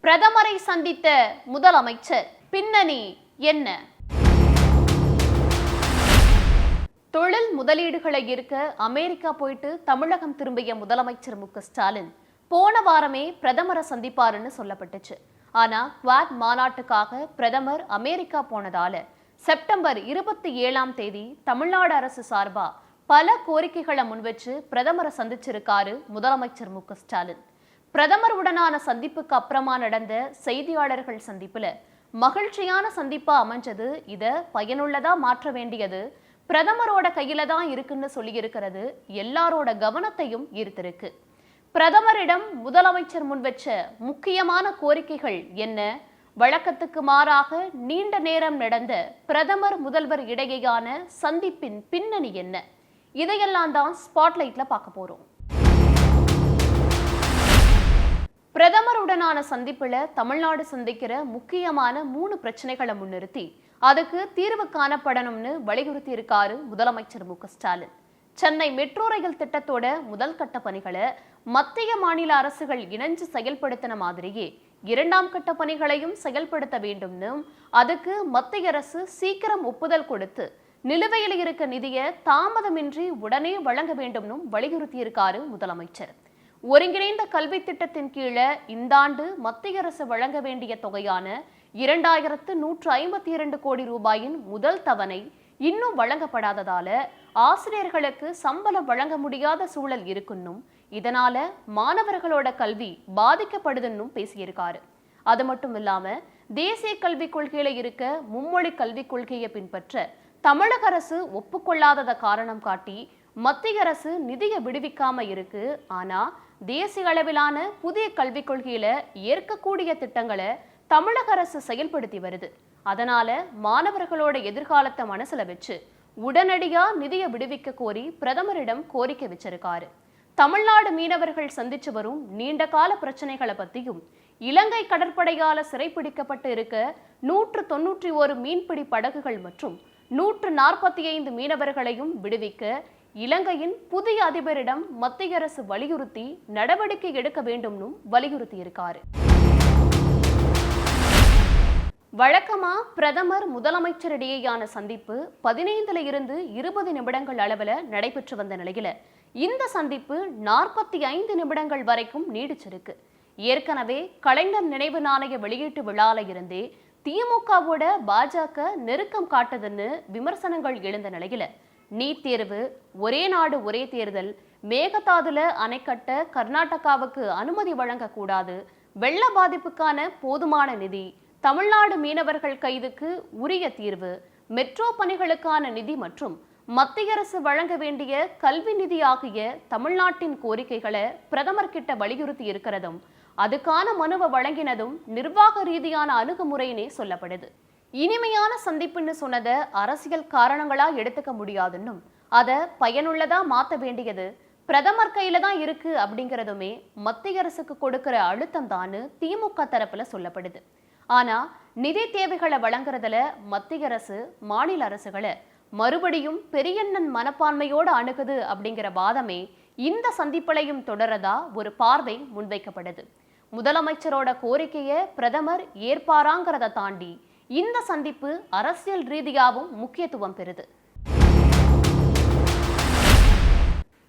பிரதமரை சந்தித்த முதலமைச்சர் பின்னணி என்ன? தொழில் முதலீடுகளை ஈர்க்க அமெரிக்கா போயிட்டு தமிழகம் திரும்பிய முதலமைச்சர் மு.க.ஸ்டாலின் போன வாரமே பிரதமரை சந்திப்பாருன்னு சொல்லப்பட்டுச்சு. ஆனா குவாட் மாநாட்டுக்காக பிரதமர் அமெரிக்கா போனதால செப்டம்பர் 27ஆம் தேதி தமிழ்நாடு அரசு சார்பா பல கோரிக்கைகளை முன்வச்சு பிரதமரை சந்திச்சிருக்காரு முதலமைச்சர் மு.க.ஸ்டாலின். பிரதமருடனான சந்திப்புக்கு அப்புறமா நடந்த செய்தியாளர்கள் சந்திப்புல மகிழ்ச்சியான சந்திப்பா அமைஞ்சது. இத பயனுள்ளதா மாற்ற வேண்டியது பிரதமரோட கையில தான் இருக்குன்னு சொல்லி இருக்கிறது எல்லாரோட கவனத்தையும் ஈர்த்திருக்கு. பிரதமரிடம் முதலமைச்சர் முன்வச்ச முக்கியமான கோரிக்கைகள் என்ன? வழக்கத்துக்கு மாறாக நீண்ட நேரம் நடந்த பிரதமர் முதல்வர் இடையேயான சந்திப்பின் பின்னணி என்ன? இதையெல்லாம் தான் ஸ்பாட்லைட்ல பார்க்க போறோம். பிரதமருடனான சந்திப்புல தமிழ்நாடு சந்திக்கிற முக்கியமான 3 பிரச்சனைகளை முன்னிறுத்தி அதுக்கு தீர்வு காணப்படணும்னு வலியுறுத்தி இருக்காரு முதலமைச்சர் மு.க.ஸ்டாலின். சென்னை மெட்ரோ ரயில் திட்டத்தோட முதல் கட்ட பணிகளை மத்திய மாநில அரசுகள் இணைஞ்சு செயல்படுத்தின மாதிரியே 2ஆம் கட்ட பணிகளையும் செயல்படுத்த வேண்டும்னு, அதுக்கு மத்திய அரசு சீக்கிரம் ஒப்புதல் கொடுத்து நிலுவையில் இருக்க நிதியை தாமதமின்றி உடனே வழங்க வேண்டும்னு வலியுறுத்தி இருக்காரு முதலமைச்சர். ஒருங்கிணைந்த கல்வி திட்டத்தின் கீழே இந்த ஆண்டு மத்திய அரசு வழங்க வேண்டிய தொகையான 2152 கோடி ரூபாயின் முதல் தவணை இன்னும் வழங்கப்படாததால ஆசிரியர்களுக்கு சம்பளம் வழங்க முடியாத சூழல் இருக்குன்னும், இதனால மாணவர்களோட கல்வி பாதிக்கப்படுதுன்னும் பேசியிருக்காரு. அது மட்டும் இல்லாம தேசிய கல்விக் கொள்கையில இருக்க மும்மொழி கல்விக் கொள்கையை பின்பற்ற தமிழக அரசு ஒப்புக்கொள்ளாதத காரணம் காட்டி மத்திய அரசு நிதியை விடுவிக்காம இருக்கு. ஆனா தேசிய அளவிலான புதிய கல்விக் கொள்கையில ஏற்கக்கூடிய திட்டங்களை தமிழக அரசு செயல்படுத்தி வருது. அதனால மாணவர்களோட எதிர்காலத்தை மனசுல வச்சு உடனடியா நிதியை விடுவிக்க கோரி பிரதமரிடம் கோரிக்கை வச்சிருக்காரு. தமிழ்நாடு மீனவர்கள் சந்திச்சு வரும் நீண்ட கால பிரச்சனைகளை பத்தியும், இலங்கை கடற்படையால சிறைப்பிடிக்கப்பட்டு இருக்க 191 மீன்பிடி படகுகள் மற்றும் 145 மீனவர்களையும் விடுவிக்க இலங்கையின் புதிய அதிபரிடம் மத்திய அரசு வலியுறுத்தி நடவடிக்கை எடுக்க வேண்டும்னு வலியுறுத்தி இருக்காரு. வழக்கமா பிரதமர் முதலமைச்சர் இடையேயான சந்திப்பு 15 இருந்து 20 நிமிடங்கள் அளவில் நடைபெற்று வந்த நிலையில இந்த சந்திப்பு 45 நிமிடங்கள் வரைக்கும் நீடிச்சிருக்கு. ஏற்கனவே கலைஞர் நினைவு நாணய வெளியீட்டு விழால இருந்தே திமுகவோட பாஜக நெருக்கம் காட்டுதுன்னு விமர்சனங்கள் எழுந்த நிலையில நீட் தேர்வு, ஒரே நாடு ஒரே தேர்தல், மேகதாதுல அணை கட்ட கர்நாடகாவுக்கு அனுமதி வழங்கக்கூடாது, வெள்ள பாதிப்புக்கான போதுமான நிதி, தமிழ்நாடு மீனவர்கள் கைதுக்கு உரிய தீர்வு, மெட்ரோ பணிகளுக்கான நிதி மற்றும் மத்திய அரசு வழங்க வேண்டிய கல்வி நிதி ஆகிய தமிழ்நாட்டின் கோரிக்கைகளை பிரதமர் கிட்ட வலியுறுத்தி இருக்கிறதும், அதுக்கான மனுவை வழங்கினதும் நிர்வாக ரீதியான அணுகுமுறையினே சொல்லப்படுது. இனிமையான சந்திப்புன்னு சொன்னதை அரசியல் காரணங்களா எடுத்துக்க முடியாதுன்னும், அதை பயனுள்ளதா மாற்ற வேண்டியது பிரதமர் கையில தான் இருக்கு அப்படிங்கிறதுமே மத்திய அரசுக்கு கொடுக்கிற அழுத்தம் தான்னு திமுக தரப்புல சொல்லப்படுது. ஆனா நிதி தேவைகளை வழங்குறதுல மத்திய அரசு மாநில அரசுகளை மறுபடியும் பெரியண்ணன் மனப்பான்மையோடு அணுகுது அப்படிங்கிற வாதமே இந்த சந்திப்புலையும் தொடரதா ஒரு பார்வை முன்வைக்கப்படுது. முதலமைச்சரோட கோரிக்கையை பிரதமர் ஏற்பாராங்கிறத தாண்டி இந்த சந்திப்பு அரசியல் ரீதியாகவும் முக்கியத்துவம் பெறுது.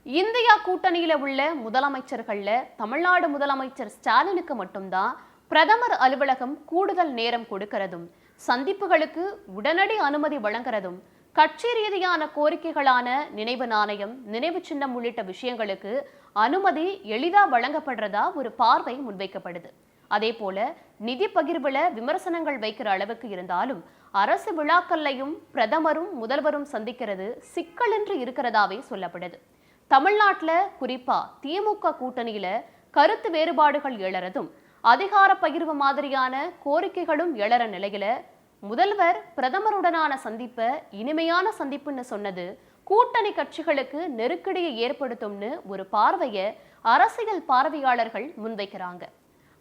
இந்தியா கூட்டணியில உள்ள முதலமைச்சர்கள்ல தமிழ்நாடு முதலமைச்சர் ஸ்டாலினுக்கு மட்டும்தான் பிரதமர் அலுவலகம் கூடுதல் நேரம் கொடுக்கிறதும், சந்திப்புகளுக்கு உடனடி அனுமதி வழங்குறதும், கட்சி ரீதியான கோரிக்கைகளான நினைவு நாணயம், நினைவு சின்னம் உள்ளிட்ட விஷயங்களுக்கு அனுமதி எளிதா வழங்கப்படுறதா ஒரு பார்வை முன்வைக்கப்படுது. அதே போல நிதி பகிர்வுல விமர்சனங்கள் வைக்கிற அளவுக்கு இருந்தாலும் அரசு விழாக்கள்லையும் பிரதமரும் முதல்வரும் சந்திக்கிறது சிக்கலின்றி இருக்கிறதாவே சொல்லப்படுது. தமிழ்நாட்டுல குறிப்பா திமுக கூட்டணியில கருத்து வேறுபாடுகள் எழறதும், அதிகார பகிர்வு மாதிரியான கோரிக்கைகளும் எழற நிலையில முதல்வர் பிரதமருடனான சந்திப்பை இனிமையான சந்திப்புன்னு சொன்னது கூட்டணி கட்சிகளுக்கு நெருக்கடியை ஏற்படுத்தும்னு ஒரு பார்வையை அரசியல் பார்வையாளர்கள் முன்வைக்கிறாங்க.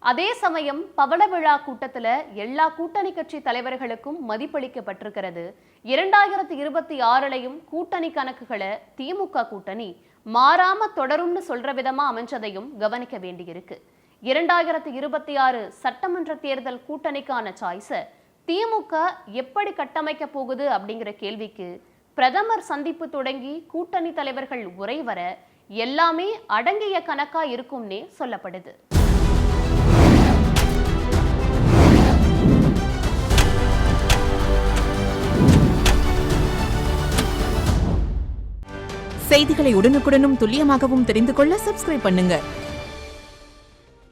அதே சமயம் பவள விழா கூட்டத்துல எல்லா கூட்டணி கட்சி தலைவர்களுக்கும் மதிப்பளிக்கப்பட்டிருக்கிறது. 2026 கூட்டணி கணக்குகளை திமுக கூட்டணி மாறாம தொடரும்னு சொல்ற விதமா அமைஞ்சதையும் கவனிக்க வேண்டியிருக்கு. 2026 சட்டமன்ற தேர்தல் கூட்டணிக்கான சாய்ஸை திமுக எப்படி கட்டமைக்க போகுது அப்படிங்கிற கேள்விக்கு பிரதமர் சந்திப்பு தொடங்கி கூட்டணி தலைவர்கள் உரை வர எல்லாமே அடங்கிய கணக்கா இருக்கும்னே சொல்லப்படுது. செய்திகளை உடனுக்குடனும் துல்லியமாகவும் தெரிந்து கொள்ள சப்ஸ்கிரைப் பண்ணுங்க.